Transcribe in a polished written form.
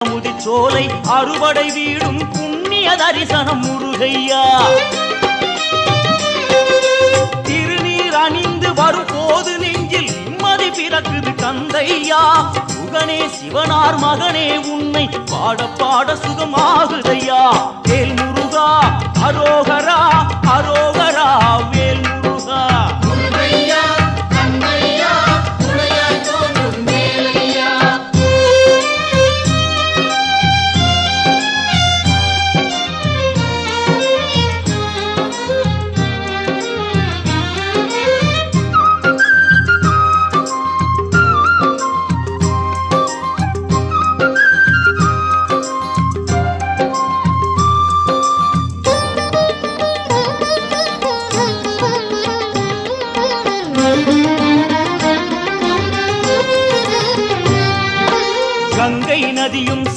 முதிச்சோலை அறுவடை வீடும் புண்ணிய தரிசனம் முருகையா. திருநீர் அணிந்து வரும் போது நெஞ்சில் நிம்மதி பிறக்குது கந்தையா. சுகனே சிவனார் மகனே உன்னை பாட பாட சுகமாகுதையா. வேல் முருகா அரோகரா அரோகரா.